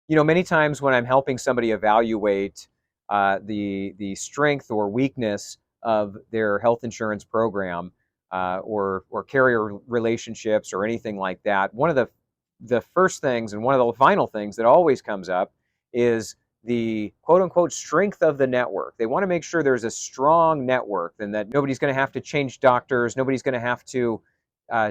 Many times when I'm helping somebody evaluate the strength or weakness of their health insurance program, or carrier relationships or anything like that, one of the first things and one of the final things that always comes up is the quote unquote strength of the network. They want to make sure there's a strong network and that nobody's going to have to change doctors, nobody's going to have to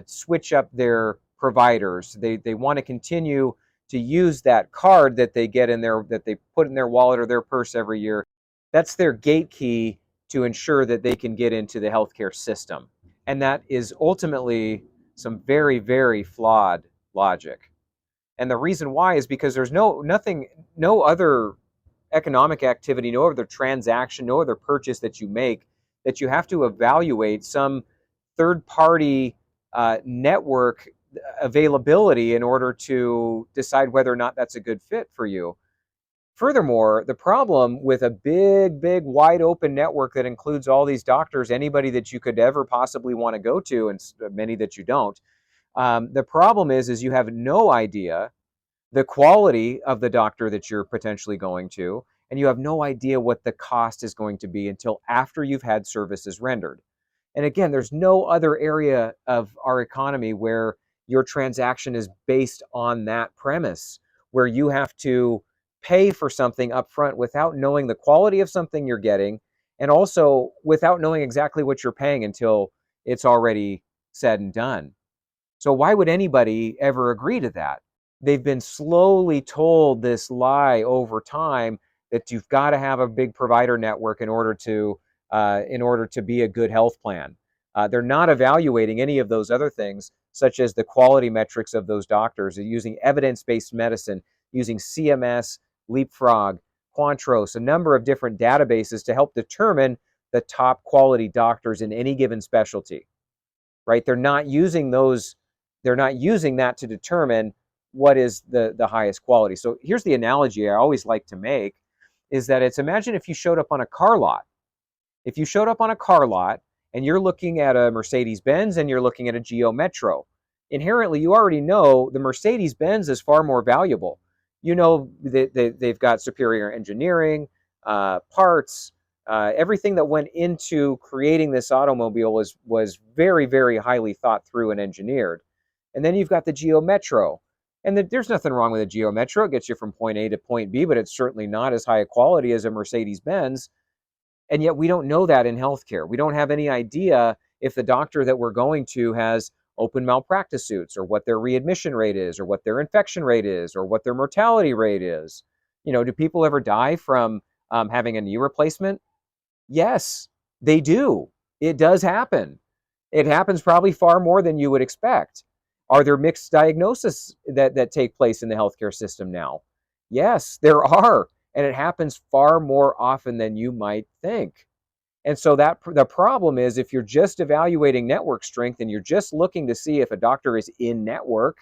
switch up their providers. They want to continue to use that card that they get in their that they put in their wallet or their purse every year. That's their gate key to ensure that they can get into the healthcare system. And that is ultimately some very, very flawed logic. And the reason why is because there's no other economic activity, no other transaction, no other purchase that you make that you have to evaluate some third party network availability in order to decide whether or not that's a good fit for you. Furthermore, the problem with a big, big, wide open network that includes all these doctors, anybody that you could ever possibly want to go to, and many that you don't, the problem is you have no idea the quality of the doctor that you're potentially going to, and you have no idea what the cost is going to be until after you've had services rendered. And again, there's no other area of our economy where your transaction is based on that premise, where you have to pay for something up front without knowing the quality of something you're getting, and also without knowing exactly what you're paying until it's already said and done. So why would anybody ever agree to that? They've been slowly told this lie over time that you've got to have a big provider network in order to be a good health plan. They're not evaluating any of those other things, such as the quality metrics of those doctors. They're using evidence-based medicine, using CMS, Leapfrog, Quantros, a number of different databases to help determine the top quality doctors in any given specialty. Right? They're not using that to determine what is the highest quality. So here's the analogy I always like to make is that imagine if you showed up on a car lot. If you showed up on a car lot and you're looking at a Mercedes-Benz and you're looking at a Geo Metro, inherently you already know the Mercedes-Benz is far more valuable. You know that they've got superior engineering, parts, everything that went into creating this automobile was very, very highly thought through and engineered. And then you've got the Geo Metro. And there's nothing wrong with a Geo Metro. It gets you from point A to point B, but it's certainly not as high a quality as a Mercedes-Benz. And yet we don't know that in healthcare. We don't have any idea if the doctor that we're going to has open malpractice suits, or what their readmission rate is, or what their infection rate is, or what their mortality rate is. Do people ever die from having a knee replacement? Yes, they do. It does happen. It happens probably far more than you would expect. Are there mixed diagnoses that take place in the healthcare system now? Yes, there are. And it happens far more often than you might think. And so the problem is, if you're just evaluating network strength and you're just looking to see if a doctor is in network,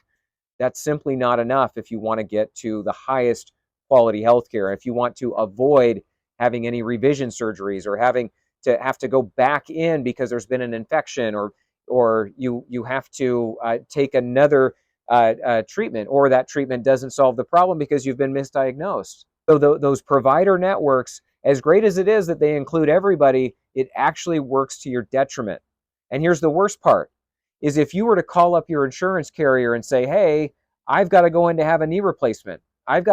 that's simply not enough if you want to get to the highest quality healthcare. If you want to avoid having any revision surgeries, or having to go back in because there's been an infection, or you have to take another treatment, or that treatment doesn't solve the problem because you've been misdiagnosed. So those provider networks, as great as it is that they include everybody, it actually works to your detriment. And here's the worst part, is if you were to call up your insurance carrier and say, hey, I've got to go in to have a knee replacement. I've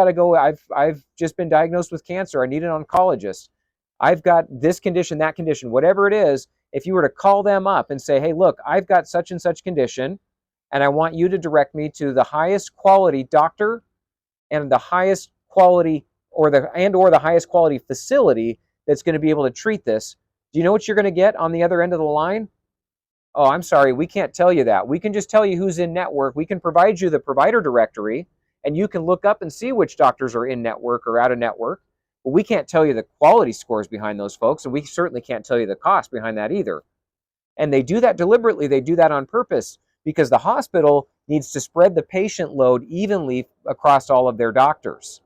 just been diagnosed with cancer. I need an oncologist. I've got this condition, that condition, whatever it is. If you were to call them up and say, hey, look, I've got such and such condition, and I want you to direct me to the highest quality doctor and the highest quality or the highest quality facility that's going to be able to treat this, do you know what you're going to get on the other end of the line? Oh, I'm sorry, we can't tell you that. We can just tell you who's in network. We can provide you the provider directory, and you can look up and see which doctors are in network or out of network. But we can't tell you the quality scores behind those folks, and we certainly can't tell you the cost behind that either. And they do that deliberately. They do that on purpose because the hospital needs to spread the patient load evenly across all of their doctors.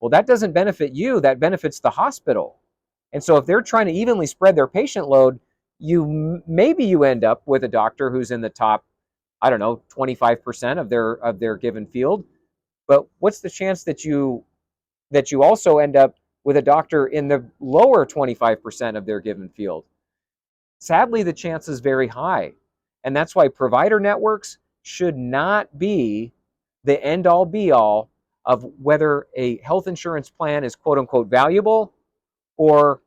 Well, that doesn't benefit you. That benefits the hospital. And so if they're trying to evenly spread their patient load, maybe you end up with a doctor who's in the top, I don't know, 25% of their given field. But what's the chance that you that you also end up with a doctor in the lower 25% of their given field. Sadly, the chance is very high. And that's why provider networks should not be the end all be all of whether a health insurance plan is quote unquote valuable or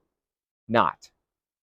not.